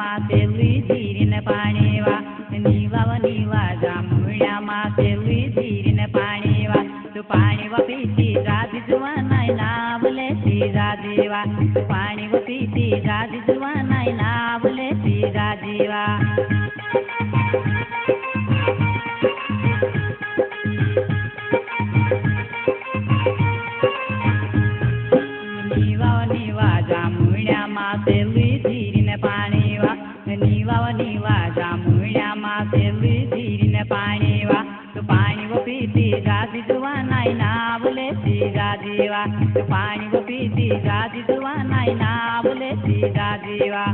मातेली धीरीन पाणीवा नीवाव नीवा जांभुळ्या मातेली धीरीन पाणीवा तू पाणीवा पीती जाती जुवा नाही नावले ती जाजीवा तू पाणीवा पीती जाती जुवा नाही नावले ती जाजीवा मातेली धीरीन पाणीवा नीवाव नीवा जांभुळ्या मातेली धीरीन पाणीवा तू पाणीव पीती जाती जुवा नाही नावले ती जाजीवा तू पाणीव पीती जाती जुवा नाही नावले ती जाजीवा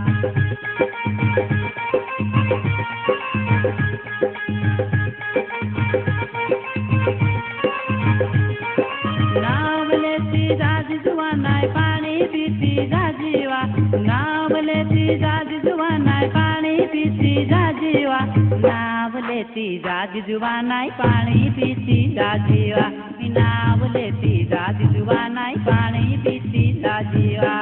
नावले ती जाती जुवा नाही पाणी पीती जाजीवा नावले ती जाती जुवा नाही पाणी पीती जाजीवा नावले ती जाती जुवा नाही पाणी पीती जाजीवा नावले ती जाती जुवा नाही पाणी पीती जाजीवा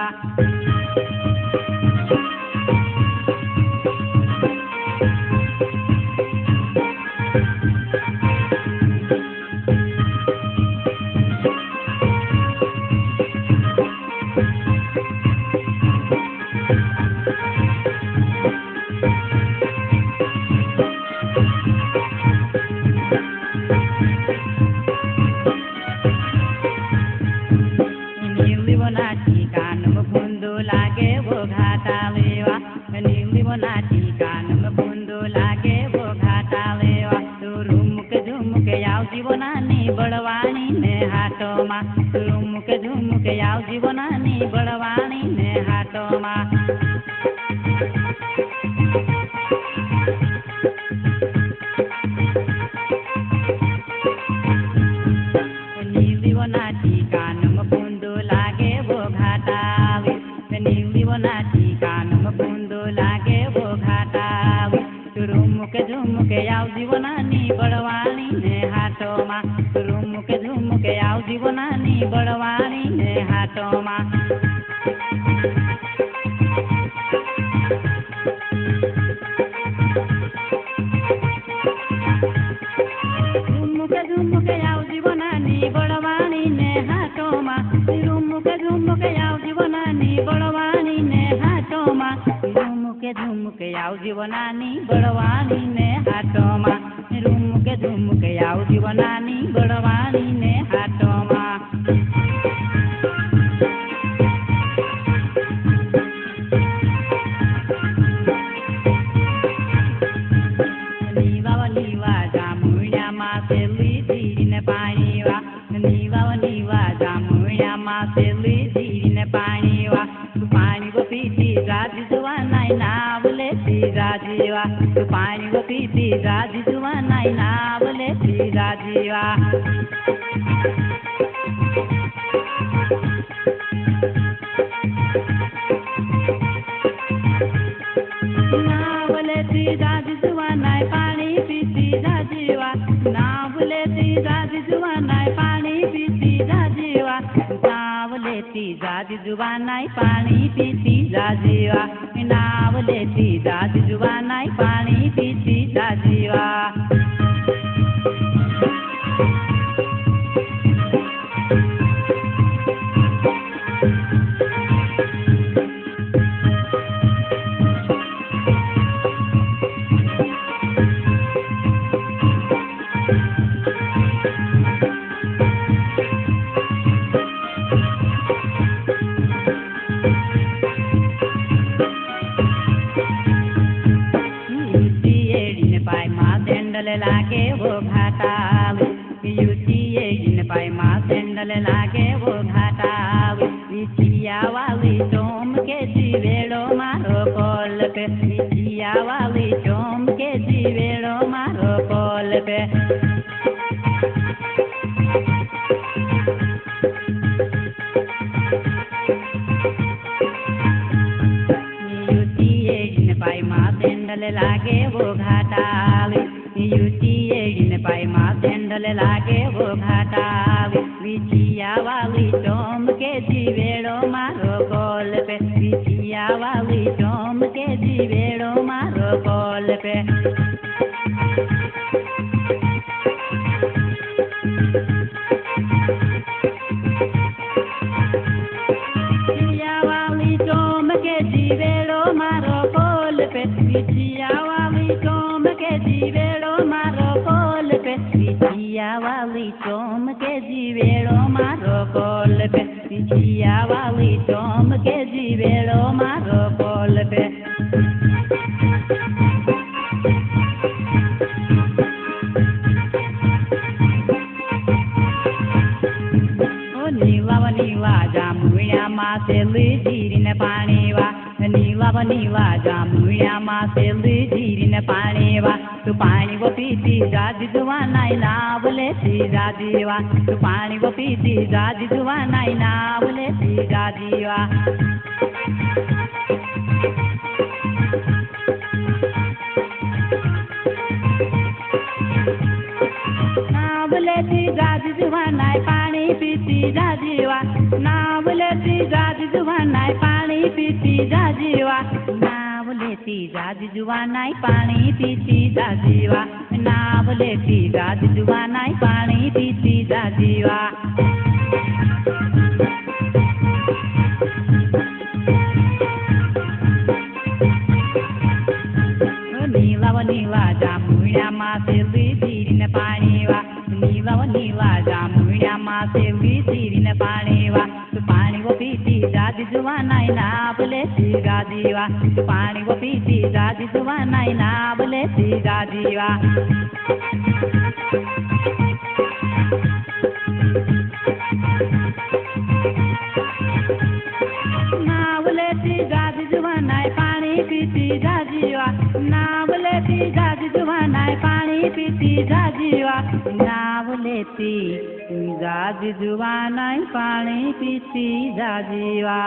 जीवनानी बड़वाणी ने हाथों मा झुमुके झुमुके आओ जीवनानी बड़वाणी ने हाथों मा नीलिवनाची कानम पुंदू लागे वो घाटावे नीलिवनाची कानम पुंदू लागे वो घाटावे झुमुके आओ जीवनानी बड़वाणी ने हाथों मा झुमुके आओ जीवनानी बड़वाणी ने हाथों मा झुमुके आओ जीवनानी बड़वाणी ने हाथों मा झुमुके आओ जीवनानी बड़वाणी ने हाथों मा झुमुके आओ जीवनानी बड़वाणी ने हाथों मा झुमुके आओ जीवनानी बड़वाणी ने हाथों मा नीवाव नीवा जांभुळ्या मातेली धीरीन पाणीवा नीवाव नीवा जांभुळ्या मातेली धीरीन पाणीवा तू पाणीव पीती जाती जुवा नाही नावले ती जाजीवा तू पाणीव पीती जाती जुवा नाही नावले ती जाजीवा नावले ती जाती जुवा नाही पाणी पीती जाजीवा नावले ती जाती जुवा नाही पाणी पीती जाजीवा नावले ती जाती जुवा नाही पाणी पीती जाजीवा नावले ती जाती जुवा नाही पाणी पीती जाजीवा लागे वो घाटावे युती येइन पाय मा सेंडल लागे वो घाटावे विचिया वाली चोम के जीवेड़ो मारो कोल पे विचिया वाली चोम के जीवेड़ो मारो कोल पे युती येइन पाय मा सेंडल लागे वो घाटावे युती येइन पाय मा सेंडल लागे वो घाटावे विचिया वाली चोम के जीवेड़ो मारो कोल पे विचिया वाली चोम के जीवेड़ो कोल पे चिड़िया वाली चोम के जीवेड़ो मारो कोल पे चिड़िया वाली चोम के जीवेड़ो मारो कोल पे चिड़िया वाली चोम के जीवेड़ो मारो कोल पे चिड़िया वाली चोम के जीवेड़ो मारो कोल पे नीवा नीवा जामुया मासेली जीरिन पाणीवा नीवा जामुया मासेली जीरिन पाणीवा तू पाणी वो पीती जादी जुवा नाई नाव लेती जादीवा तू पाणी वो पीती जादी जुवा नाई नाव लेती जादीवा नाव लेती जादी जुवा नाई पाणी पीती जादीवा नाव लेती जादी जुवा नाई पाणी पीती जादीवा नाव लेती जादी जुवा नाई पाणी पीती जादीवा नाव लेती जादी जुवा नाई पाणी पीती जादीवा नीवा जामुया मासेली जीरिन पाणीवा नीवा जामुया मासेली जीरिन पाणीवा तू पाणी वो पीती जादी जुवा नाई नाव लेती जादीवा तू पाणी वो पीती जादी जुवा नाई नाव लेती जादीवा नाव लेती जादी जुवा नाई पाणी पीती जादीवा नाव लेती जादी जुवा नाई पाणी पीती जादीवा नाव लेती जादी जुवा नाई पाणी पीती जादीवा